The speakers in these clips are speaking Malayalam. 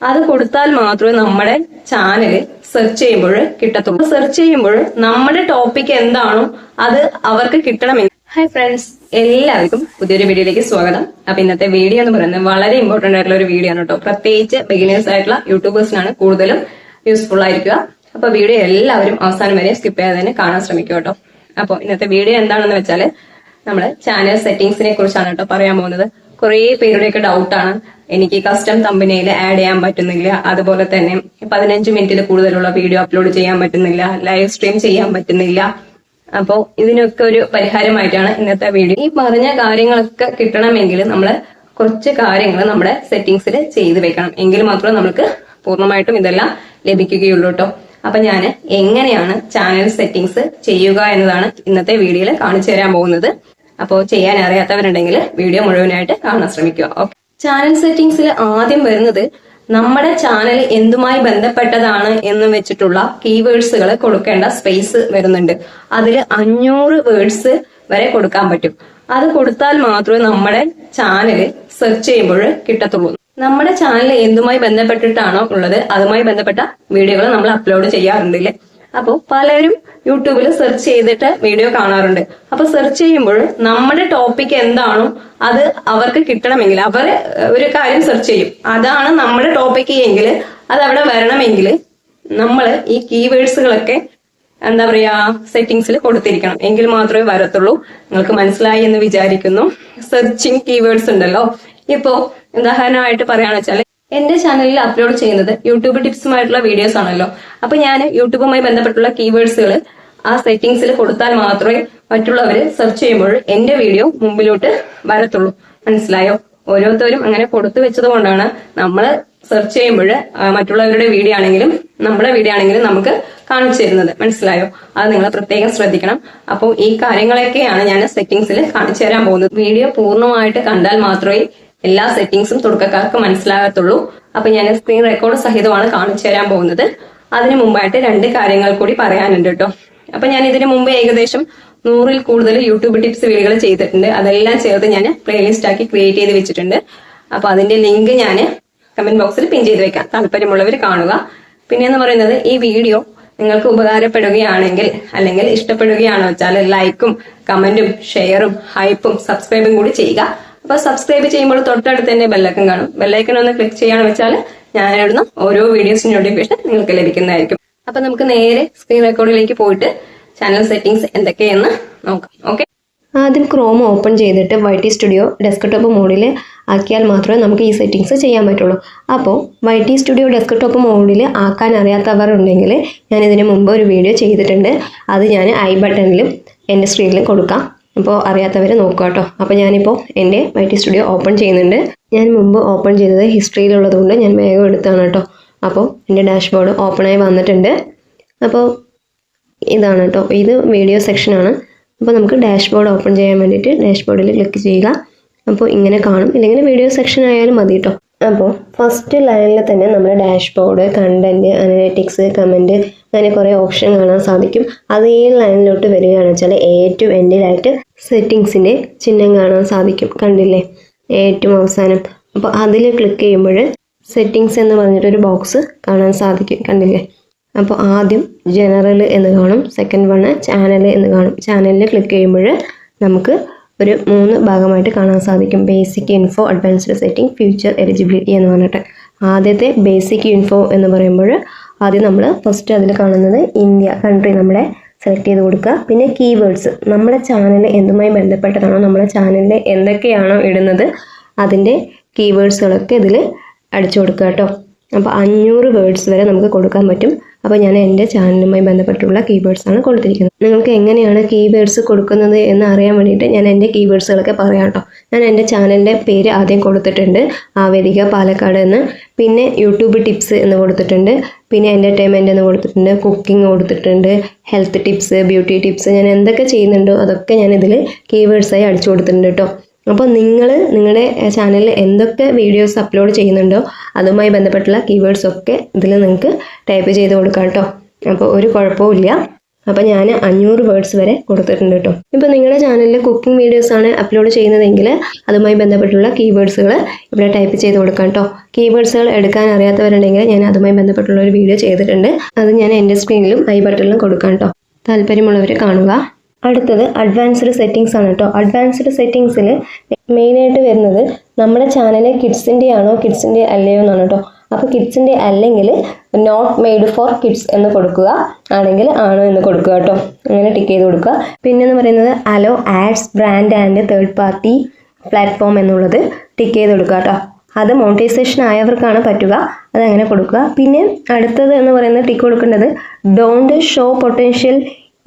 അത് കൊടുത്താൽ മാത്രമേ നമ്മുടെ ചാനൽ സെർച്ച് ചെയ്യുമ്പോൾ കിട്ടത്തുള്ളൂ. സെർച്ച് ചെയ്യുമ്പോൾ നമ്മുടെ ടോപ്പിക് എന്താണോ അത് അവർക്ക് കിട്ടണമെങ്കിൽ. ഹായ് ഫ്രണ്ട്സ്, എല്ലാവർക്കും പുതിയൊരു വീഡിയോയിലേക്ക് സ്വാഗതം. അപ്പൊ ഇന്നത്തെ വീഡിയോ എന്ന് പറയുന്നത് വളരെ ഇമ്പോർട്ടന്റ് ആയിട്ടുള്ള ഒരു വീഡിയോ ആണ് കേട്ടോ. പ്രത്യേകിച്ച് ബിഗിനേഴ്സ് ആയിട്ടുള്ള യൂട്യൂബേഴ്സിനാണ് കൂടുതലും യൂസ്ഫുൾ ആയിരിക്കുക. അപ്പൊ വീഡിയോ എല്ലാവരും അവസാനം വരെ സ്കിപ്പ് ചെയ്യാതെ തന്നെ കാണാൻ ശ്രമിക്കുക കേട്ടോ. അപ്പൊ ഇന്നത്തെ വീഡിയോ എന്താണെന്ന് വെച്ചാൽ നമ്മള് ചാനൽ സെറ്റിംഗ്സിനെ കുറിച്ചാണ് കേട്ടോ പറയാൻ പോകുന്നത്. കുറെ പേരുടെയൊക്കെ ഡൗട്ടാണ്, എനിക്ക് കസ്റ്റം തമ്പനെയിൽ ആഡ് ചെയ്യാൻ പറ്റുന്നില്ല, അതുപോലെ തന്നെ 15 മിനിറ്റിൽ കൂടുതലുള്ള വീഡിയോ അപ്ലോഡ് ചെയ്യാൻ പറ്റുന്നില്ല, ലൈവ് സ്ട്രീം ചെയ്യാൻ പറ്റുന്നില്ല. അപ്പോ ഇതിനൊക്കെ ഒരു പരിഹാരമായിട്ടാണ് ഇന്നത്തെ വീഡിയോ. ഈ പറഞ്ഞ കാര്യങ്ങളൊക്കെ കിട്ടണമെങ്കിൽ നമ്മള് കുറച്ച് കാര്യങ്ങൾ നമ്മുടെ സെറ്റിംഗ്സിൽ ചെയ്ത് വെക്കണം, എങ്കിൽ മാത്രമേ നമുക്ക് പൂർണ്ണമായിട്ടും ഇതെല്ലാം ലഭിക്കുകയുള്ളൂ കേട്ടോ. അപ്പൊ ഞാൻ എങ്ങനെയാണ് ചാനൽ സെറ്റിംഗ്സ് ചെയ്യുക എന്നതാണ് ഇന്നത്തെ വീഡിയോയിൽ കാണിച്ചു തരാൻ പോകുന്നത്. അപ്പോൾ ചെയ്യാൻ അറിയാത്തവരുണ്ടെങ്കിൽ വീഡിയോ മുഴുവനായിട്ട് കാണാൻ ശ്രമിക്കുക. ഓക്കെ, ചാനൽ സെറ്റിംഗ്സിൽ ആദ്യം വരുന്നത് നമ്മുടെ ചാനൽ എന്തുമായി ബന്ധപ്പെട്ടതാണ് എന്ന് വെച്ചിട്ടുള്ള കീവേഡ്സുകൾ കൊടുക്കേണ്ട സ്പേസ് വരുന്നുണ്ട്. അതിൽ 500 വേർഡ്സ് വരെ കൊടുക്കാൻ പറ്റും. അത് കൊടുത്താൽ മാത്രമേ നമ്മുടെ ചാനൽ സെർച്ച് ചെയ്യുമ്പോൾ കിട്ടത്തുള്ളൂ. നമ്മുടെ ചാനൽ എന്തുമായി ബന്ധപ്പെട്ടിട്ടാണോ ഉള്ളത് അതുമായി ബന്ധപ്പെട്ട വീഡിയോകൾ നമ്മൾ അപ്ലോഡ് ചെയ്യാറുണ്ടല്ലേ. അപ്പോൾ പലരും യൂട്യൂബിൽ സെർച്ച് ചെയ്തിട്ട് വീഡിയോ കാണാറുണ്ട്. അപ്പൊ സെർച്ച് ചെയ്യുമ്പോൾ നമ്മുടെ ടോപ്പിക് എന്താണോ അത് അവർക്ക് കിട്ടണമെങ്കിൽ അവർ ഒരു കാര്യം സെർച്ച് ചെയ്യും, അതാണ് നമ്മുടെ ടോപ്പിക് എങ്കിൽ അത് അവിടെ വരണമെങ്കിൽ നമ്മൾ ഈ കീവേഡ്സുകളൊക്കെ എന്താ പറയാ സെറ്റിംഗ്സിൽ കൊടുത്തിരിക്കണം, എങ്കിൽ മാത്രമേ വരത്തുള്ളൂ. നിങ്ങൾക്ക് മനസ്സിലായി എന്ന് വിചാരിക്കുന്നു. സെർച്ചിങ് കീവേഡ്സ് ഉണ്ടല്ലോ. ഇപ്പോ ഉദാഹരണമായിട്ട് പറയാന്ന് വെച്ചാൽ എന്റെ ചാനലിൽ അപ്ലോഡ് ചെയ്യുന്നത് യൂട്യൂബ് ടിപ്സുമായിട്ടുള്ള വീഡിയോസ് ആണല്ലോ. അപ്പൊ ഞാൻ യൂട്യൂബുമായി ബന്ധപ്പെട്ടുള്ള കീവേഡ്സുകൾ ആ സെറ്റിംഗ്സിൽ കൊടുത്താൽ മാത്രമേ മറ്റുള്ളവര് സെർച്ച് ചെയ്യുമ്പോൾ എന്റെ വീഡിയോ മുമ്പിലോട്ട് വരത്തുള്ളൂ. മനസ്സിലായോ? ഓരോരുത്തരും അങ്ങനെ കൊടുത്തു വെച്ചത് കൊണ്ടാണ് നമ്മൾ സെർച്ച് ചെയ്യുമ്പോൾ മറ്റുള്ളവരുടെ വീഡിയോ ആണെങ്കിലും നമ്മുടെ വീഡിയോ ആണെങ്കിലും നമുക്ക് കാണിച്ചു തരുന്നത്. മനസ്സിലായോ? അത് നിങ്ങൾ പ്രത്യേകം ശ്രദ്ധിക്കണം. അപ്പോൾ ഈ കാര്യങ്ങളൊക്കെയാണ് ഞാൻ സെറ്റിംഗ്സിൽ കാണിച്ചു തരാൻ പോകുന്നത്. വീഡിയോ പൂർണ്ണമായിട്ട് കണ്ടാൽ മാത്രമേ എല്ലാ സെറ്റിംഗ്സും തുടക്കക്കാർക്ക് മനസ്സിലാകത്തുള്ളൂ. അപ്പൊ ഞാൻ സ്ക്രീൻ റെക്കോർഡ് സഹിതമാണ് കാണിച്ചു തരാൻ പോകുന്നത്. അതിനു മുമ്പായിട്ട് 2 കാര്യങ്ങൾ കൂടി പറയാനുണ്ട് കേട്ടോ. അപ്പൊ ഞാൻ ഇതിനു മുമ്പ് ഏകദേശം 100ൽ കൂടുതൽ യൂട്യൂബ് ടിപ്സ് വീഡിയോകൾ ചെയ്തിട്ടുണ്ട്. അതെല്ലാം ചേർത്ത് ഞാൻ പ്ലേലിസ്റ്റ് ആക്കി ക്രിയേറ്റ് ചെയ്ത് വെച്ചിട്ടുണ്ട്. അപ്പൊ അതിന്റെ ലിങ്ക് ഞാൻ കമന്റ് ബോക്സിൽ പിൻ ചെയ്ത് വെക്കാം, താല്പര്യമുള്ളവർ കാണുക. പിന്നെന്ന് പറയുന്നത്, ഈ വീഡിയോ നിങ്ങൾക്ക് ഉപകാരപ്പെടുകയാണെങ്കിൽ അല്ലെങ്കിൽ ഇഷ്ടപ്പെടുകയാണോ വെച്ചാൽ ലൈക്കും കമന്റും ഷെയറും ഹൈപ്പും സബ്സ്ക്രൈബും കൂടി ചെയ്യുക. അപ്പൊ സബ്സ്ക്രൈബ് ചെയ്യുമ്പോൾ തൊട്ടടുത്ത് തന്നെ ബെല്ലൈക്കൺ കാണും. ബെല്ലൈക്കൺ ഒന്ന് ക്ലിക്ക് ചെയ്യാന്ന് വെച്ചാൽ ഞാൻ ഇടുന്ന ഓരോ വീഡിയോസിന്റെ നോട്ടിഫിക്കേഷൻ നിങ്ങൾക്ക് ലഭിക്കുന്നതായിരിക്കും. അപ്പൊ നമുക്ക് നേരെ സ്ക്രീൻ റെക്കോർഡിലേക്ക് പോയിട്ട് ചാനൽ സെറ്റിംഗ്സ് എന്തൊക്കെയെന്ന് നോക്കാം. ഓക്കെ, ആദ്യം ക്രോം ഓപ്പൺ ചെയ്തിട്ട് YT സ്റ്റുഡിയോ ഡെസ്ക്ടോപ്പ് മോഡിൽ ആക്കിയാൽ മാത്രമേ നമുക്ക് ഈ സെറ്റിംഗ്സ് ചെയ്യാൻ പറ്റുള്ളൂ. അപ്പോൾ YT സ്റ്റുഡിയോ ഡെസ്ക്ടോപ്പ് മോഡിൽ ആക്കാൻ അറിയാത്തവർ ഉണ്ടെങ്കിൽ ഞാൻ ഇതിനു മുമ്പ് ഒരു വീഡിയോ ചെയ്തിട്ടുണ്ട്. അത് ഞാൻ ഐ ബട്ടണിലും എൻ്റെ സ്ക്രീനിലും കൊടുക്കാം. അപ്പോൾ അറിയാത്തവർ നോക്കുക കേട്ടോ. അപ്പോൾ ഞാനിപ്പോൾ എൻ്റെ YT സ്റ്റുഡിയോ ഓപ്പൺ ചെയ്യുന്നുണ്ട്. ഞാൻ മുമ്പ് ഓപ്പൺ ചെയ്തത് ഹിസ്റ്ററിയിലുള്ളത് കൊണ്ട് ഞാൻ വേഗം എടുത്താണ് കേട്ടോ. അപ്പോൾ എൻ്റെ ഡാഷ്ബോർഡ് ഓപ്പണായി വന്നിട്ടുണ്ട്. അപ്പോൾ ഇതാണ് കേട്ടോ, ഇത് വീഡിയോ സെക്ഷനാണ്. അപ്പോൾ നമുക്ക് ഡാഷ്ബോർഡ് ഓപ്പൺ ചെയ്യാൻ വേണ്ടിയിട്ട് ഡാഷ്ബോർഡിൽ ക്ലിക്ക് ചെയ്യുക. അപ്പോൾ ഇങ്ങനെ കാണും, ഇല്ലെങ്കിൽ വീഡിയോ സെക്ഷൻ ആയാലും മതി കേട്ടോ. അപ്പോൾ ഫസ്റ്റ് ലൈനിൽ തന്നെ നമ്മുടെ ഡാഷ്ബോർഡ്, കണ്ടന്റ്, അനലിറ്റിക്സ്, കമൻറ്റ്, അങ്ങനെ കുറേ ഓപ്ഷൻ കാണാൻ സാധിക്കും. അത് ഈ ലൈനിലോട്ട് വരികയാണെന്ന് വെച്ചാൽ ഏറ്റവും എൻഡിലായിട്ട് സെറ്റിങ്സിൻ്റെ ചിഹ്നം കാണാൻ സാധിക്കും. കണ്ടില്ലേ, ഏറ്റവും അവസാനം. അപ്പോൾ അതിൽ ക്ലിക്ക് ചെയ്യുമ്പോൾ സെറ്റിങ്സ് എന്ന് പറഞ്ഞിട്ടൊരു ബോക്സ് കാണാൻ സാധിക്കും. കണ്ടില്ലേ? അപ്പോൾ ആദ്യം ജനറൽ എന്ന് കാണും, സെക്കൻഡ് വണ് ചാനൽ എന്ന് കാണും. ചാനലിൽ ക്ലിക്ക് ചെയ്യുമ്പോൾ നമുക്ക് ഒരു 3 ഭാഗമായിട്ട് കാണാൻ സാധിക്കും. Basic info, advanced setting, future eligibility എന്ന് പറഞ്ഞിട്ട്. ആദ്യത്തെ ബേസിക് ഇൻഫോ എന്ന് പറയുമ്പോൾ ആദ്യം നമ്മൾ ഫസ്റ്റ് അതിൽ കാണുന്നത് ഇന്ത്യ കൺട്രി നമ്മളെ സെലക്ട് ചെയ്ത് കൊടുക്കുക. പിന്നെ കീവേഡ്സ്, നമ്മുടെ ചാനൽ എന്തുമായി ബന്ധപ്പെട്ടതാണോ, നമ്മുടെ ചാനലിൽ എന്തൊക്കെയാണോ ഇടുന്നത് അതിൻ്റെ കീവേഡ്സുകളൊക്കെ ഇതിൽ അടിച്ചു കൊടുക്കുക കേട്ടോ. അപ്പോൾ 500 വേർഡ്സ് വരെ നമുക്ക് കൊടുക്കാൻ പറ്റും. അപ്പോൾ ഞാൻ എൻ്റെ ചാനലുമായി ബന്ധപ്പെട്ടുള്ള കീവേഡ്സാണ് കൊടുത്തിരിക്കുന്നത്. നിങ്ങൾക്ക് എങ്ങനെയാണ് കീവേഡ്സ് കൊടുക്കുന്നത് എന്ന് അറിയാൻ വേണ്ടിയിട്ട് ഞാൻ എൻ്റെ കീവേഡ്സുകളൊക്കെ പറയാം കേട്ടോ. ഞാൻ എൻ്റെ ചാനലിൻ്റെ പേര് ആദ്യം കൊടുത്തിട്ടുണ്ട്, ആവേദിക പാലക്കാട് എന്ന്. പിന്നെ യൂട്യൂബ് ടിപ്സ് എന്ന് കൊടുത്തിട്ടുണ്ട്. പിന്നെ എൻ്റർടൈൻമെൻറ്റ് എന്ന് കൊടുത്തിട്ടുണ്ട്. കുക്കിംഗ് കൊടുത്തിട്ടുണ്ട്. ഹെൽത്ത് ടിപ്സ്, ബ്യൂട്ടി ടിപ്സ്, ഞാൻ എന്തൊക്കെ ചെയ്യുന്നുണ്ടോ അതൊക്കെ ഞാൻ ഇതിൽ കീവേഡ്സായി അടിച്ചു കൊടുത്തിട്ടുണ്ട് കേട്ടോ. അപ്പോൾ നിങ്ങൾ നിങ്ങളുടെ ചാനലിൽ എന്തൊക്കെ വീഡിയോസ് അപ്ലോഡ് ചെയ്യുന്നുണ്ടോ അതുമായി ബന്ധപ്പെട്ടുള്ള കീവേഡ്സ് ഒക്കെ ഇതിൽ നിങ്ങൾക്ക് ടൈപ്പ് ചെയ്ത് കൊടുക്കാം കേട്ടോ. അപ്പോൾ ഒരു കുഴപ്പമില്ല. അപ്പോൾ ഞാൻ 500 വേർഡ്സ് വരെ കൊടുത്തിട്ടുണ്ട് കേട്ടോ. ഇപ്പോൾ നിങ്ങളുടെ ചാനലിൽ കുക്കിംഗ് വീഡിയോസ് ആണ് അപ്ലോഡ് ചെയ്യുന്നതെങ്കിൽ അതുമായി ബന്ധപ്പെട്ടുള്ള കീവേഡ്സുകൾ ഇവിടെ ടൈപ്പ് ചെയ്ത് കൊടുക്കാം കേട്ടോ. കീവേഡ്സുകൾ എടുക്കാൻ അറിയാത്തവരുണ്ടെങ്കിൽ ഞാൻ അതുമായി ബന്ധപ്പെട്ടുള്ള ഒരു വീഡിയോ ചെയ്തിട്ടുണ്ട്. അത് ഞാൻ എൻ്റെ സ്ക്രീനിലും ഐ ബട്ടണിലും കൊടുക്കാം കേട്ടോ. താല്പര്യമുള്ളവർ കാണുക. അടുത്തത് അഡ്വാൻസ്ഡ് സെറ്റിങ്സ് ആണ് കേട്ടോ. അഡ്വാൻസ്ഡ് സെറ്റിങ്സിൽ മെയിനായിട്ട് വരുന്നത് നമ്മുടെ ചാനൽ കിഡ്സിൻ്റെ ആണോ കിഡ്സിൻ്റെ അല്ലയോ എന്നാണ് കേട്ടോ. അപ്പോൾ കിഡ്സിൻ്റെ അല്ലെങ്കിൽ നോട്ട് മെയ്ഡ് ഫോർ കിഡ്സ് എന്ന് കൊടുക്കുക, ആണെങ്കിൽ ആണോ എന്ന് കൊടുക്കുക കേട്ടോ. അങ്ങനെ ടിക്ക് ചെയ്ത് കൊടുക്കുക. പിന്നെന്ന് പറയുന്നത് allow ads brand and third party platform എന്നുള്ളത് ടിക്ക് ചെയ്ത് കൊടുക്കുക കേട്ടോ. അത് മോണിറ്റൈസേഷൻ ആയവർക്കാണ് പറ്റുക, അതങ്ങനെ കൊടുക്കുക. പിന്നെ അടുത്തത് എന്ന് പറയുന്നത് ടിക്ക് കൊടുക്കേണ്ടത് don't show potential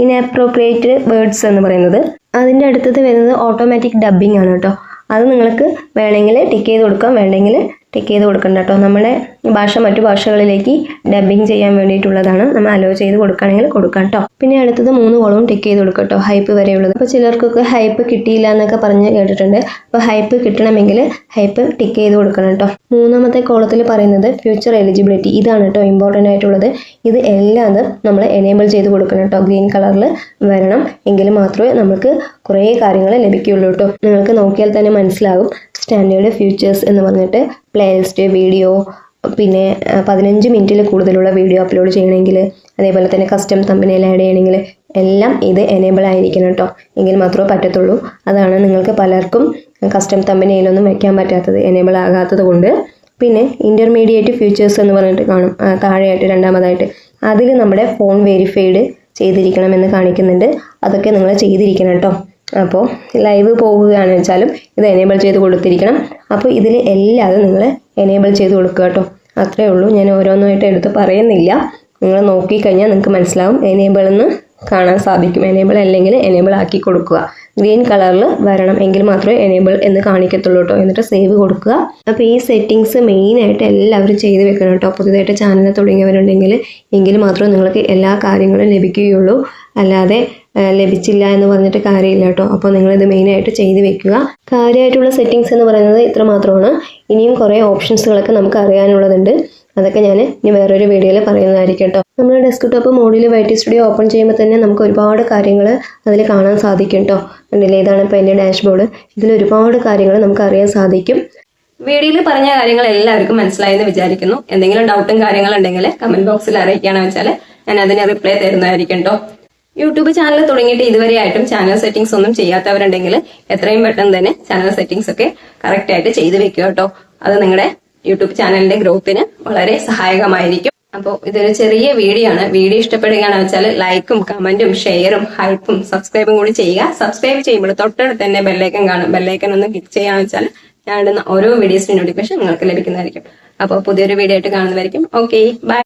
inappropriate words എന്ന് പറയുന്നത്. അതിൻ്റെ അടുത്തത് വരുന്നത് ഓട്ടോമാറ്റിക് ഡബ്ബിംഗ് ആണ് കേട്ടോ. അത് നിങ്ങൾക്ക് വേണമെങ്കിൽ ടിക്ക് ചെയ്ത് കൊടുക്കാം, വേണമെങ്കിൽ ടിക്ക് ചെയ്ത് കൊടുക്കണ്ട കേട്ടോ. നമ്മുടെ ഭാഷ മറ്റു ഭാഷകളിലേക്ക് ഡബ്ബിങ് ചെയ്യാൻ വേണ്ടിയിട്ടുള്ളതാണ്. നമ്മൾ അലോ ചെയ്ത് കൊടുക്കുകയാണെങ്കിൽ കൊടുക്കാം കേട്ടോ. പിന്നെ അടുത്തത് 3 കോളവും ടിക്ക് ചെയ്ത് കൊടുക്കാം കേട്ടോ, ഹൈപ്പ് വരെയുള്ളത്. അപ്പോൾ ചിലർക്കൊക്കെ ഹൈപ്പ് കിട്ടിയില്ല എന്നൊക്കെ പറഞ്ഞ് കേട്ടിട്ടുണ്ട്. അപ്പോൾ ഹൈപ്പ് കിട്ടണമെങ്കിൽ ഹൈപ്പ് ടിക്ക് ചെയ്ത് കൊടുക്കണം കേട്ടോ. 3ാമത്തെ കോളത്തിൽ പറയുന്നത് ഫ്യൂച്ചർ എലിജിബിലിറ്റി, ഇതാണ് കേട്ടോ ഇമ്പോർട്ടൻ്റ് ആയിട്ടുള്ളത്. ഇത് എല്ലാം നമ്മൾ എനേബിൾ ചെയ്ത് കൊടുക്കണം കേട്ടോ. ഗ്രീൻ കളറിൽ വരണം, എങ്കിൽ മാത്രമേ നമുക്ക് കുറേ കാര്യങ്ങൾ ലഭിക്കുകയുള്ളൂ കേട്ടോ. നിങ്ങൾക്ക് നോക്കിയാൽ തന്നെ മനസ്സിലാകും. സ്റ്റാൻഡേർഡ് ഫ്യൂച്ചേഴ്സ് എന്ന് പറഞ്ഞിട്ട് പ്ലേലിസ്റ്റ്, വീഡിയോ, പിന്നെ 15 മിനിറ്റിൽ കൂടുതലുള്ള വീഡിയോ അപ്ലോഡ് ചെയ്യണമെങ്കിൽ, അതേപോലെ തന്നെ കസ്റ്റം തമ്പനെയിൽ ആഡ് ചെയ്യണമെങ്കിൽ എല്ലാം ഇത് എനേബിൾ ആയിരിക്കണം കേട്ടോ, എങ്കിൽ മാത്രമേ പറ്റത്തുള്ളൂ. അതാണ് നിങ്ങൾക്ക് പലർക്കും കസ്റ്റം തമ്പനെയിലൊന്നും വെക്കാൻ പറ്റാത്തത്, എനേബിൾ ആകാത്തത് കൊണ്ട്. പിന്നെ ഇൻ്റർമീഡിയറ്റ് ഫ്യൂച്ചേഴ്സ് എന്ന് പറഞ്ഞിട്ട് കാണും താഴെയായിട്ട് 2ാമതായിട്ട്. അതിൽ നമ്മുടെ ഫോൺ വെരിഫൈഡ് ചെയ്തിരിക്കണമെന്ന് കാണിക്കുന്നുണ്ട്. അതൊക്കെ നിങ്ങൾ ചെയ്തിരിക്കണം കേട്ടോ. അപ്പോൾ ലൈവ് പോകുകയാണെന്ന് വെച്ചാലും ഇത് എനേബിൾ ചെയ്ത് കൊടുത്തിരിക്കണം. അപ്പോൾ ഇതിൽ എല്ലാതും നിങ്ങൾ എനേബിൾ ചെയ്ത് കൊടുക്കുക കേട്ടോ. അത്രയേ ഉള്ളൂ. ഞാൻ ഓരോന്നായിട്ട് എടുത്ത് പറയുന്നില്ല. നിങ്ങൾ നോക്കിക്കഴിഞ്ഞാൽ നിങ്ങൾക്ക് മനസ്സിലാവും. എനേബിൾ എന്ന് കാണാൻ സാധിക്കും. എനേബിൾ അല്ലെങ്കിൽ എനേബിൾ ആക്കി കൊടുക്കുക. ഗ്രീൻ കളറിൽ വരണം, എങ്കിൽ മാത്രമേ എനേബിൾ എന്ന് കാണിക്കത്തുള്ളൂ കേട്ടോ. എന്നിട്ട് സേവ് കൊടുക്കുക. അപ്പോൾ ഈ സെറ്റിങ്സ് മെയിനായിട്ട് എല്ലാവരും ചെയ്ത് വെക്കണം കേട്ടോ. പുതിയതായിട്ട് ചാനൽ തുടങ്ങിയവരുണ്ടെങ്കിൽ എങ്കിൽ മാത്രമേ നിങ്ങൾക്ക് എല്ലാ കാര്യങ്ങളും ലഭിക്കുകയുള്ളൂ. അല്ലാതെ ലഭിച്ചില്ല എന്ന് പറഞ്ഞിട്ട് കാര്യമില്ല കേട്ടോ. അപ്പോൾ നിങ്ങളിത് മെയിനായിട്ട് ചെയ്ത് വെക്കുക. കാര്യമായിട്ടുള്ള സെറ്റിങ്സ് എന്ന് പറയുന്നത് ഇത്ര മാത്രമാണ്. ഇനിയും കുറേ ഓപ്ഷൻസുകളൊക്കെ നമുക്ക് അറിയാനുള്ളതുണ്ട്. അതൊക്കെ ഞാൻ ഇനി വേറൊരു വീഡിയോയിൽ പറയുന്നതായിരിക്കും കേട്ടോ. നമ്മൾ ഡെസ്ക്ടോപ്പ് മോഡിൽ വൈറ്റി സ്റ്റുഡിയോ ഓപ്പൺ ചെയ്യുമ്പോൾ തന്നെ നമുക്ക് ഒരുപാട് കാര്യങ്ങൾ അതിൽ കാണാൻ സാധിക്കും കേട്ടോ. കണ്ടില്ലേ, ഇതാണ് ഇപ്പോൾ എൻ്റെ ഡാഷ്ബോർഡ്. ഇതിൽ ഒരുപാട് കാര്യങ്ങൾ നമുക്ക് അറിയാൻ സാധിക്കും. വീഡിയോയിൽ പറഞ്ഞ കാര്യങ്ങൾ എല്ലാവർക്കും മനസ്സിലായെന്ന് വിചാരിക്കുന്നു. എന്തെങ്കിലും ഡൗട്ടും കാര്യങ്ങളുണ്ടെങ്കിൽ കമന്റ് ബോക്സിൽ അറിയിക്കുകയാണെന്ന് വെച്ചാൽ ഞാൻ അതിന് റിപ്ലൈ തരുന്നതായിരിക്കും കേട്ടോ. യൂട്യൂബ് ചാനൽ തുടങ്ങിയിട്ട് ഇതുവരെയായിട്ടും ചാനൽ സെറ്റിംഗ്സ് ഒന്നും ചെയ്യാത്തവരുണ്ടെങ്കിൽ എത്രയും പെട്ടെന്ന് തന്നെ ചാനൽ സെറ്റിംഗ്സ് ഒക്കെ കറക്റ്റ് ആയിട്ട് ചെയ്ത് വെക്കുക കേട്ടോ. അത് നിങ്ങളുടെ യൂട്യൂബ് ചാനലിന്റെ ഗ്രോത്തിന് വളരെ സഹായകമായിരിക്കും. അപ്പോൾ ഇതൊരു ചെറിയ വീഡിയോ ആണ്. വീഡിയോ ഇഷ്ടപ്പെടുകയാണെന്ന് വെച്ചാൽ ലൈക്കും കമന്റും ഷെയറും ഹൈപ്പും സബ്സ്ക്രൈബും കൂടി ചെയ്യുക. സബ്സ്ക്രൈബ് ചെയ്യുമ്പോൾ തൊട്ടടുത്ത് തന്നെ ബെല്ലൈക്കൻ കാണും. ബെല്ലൈക്കൻ ഒന്ന് ക്ലിക്ക് ചെയ്യാന്ന് വെച്ചാൽ ഞാൻ ഇടുന്ന ഓരോ വീഡിയോസിന്റെ നോട്ടിഫിക്കേഷൻ നിങ്ങൾക്ക് ലഭിക്കുന്നതായിരിക്കും. അപ്പോൾ പുതിയൊരു വീഡിയോ ആയിട്ട് കാണുന്നതായിരിക്കും. Okay, by.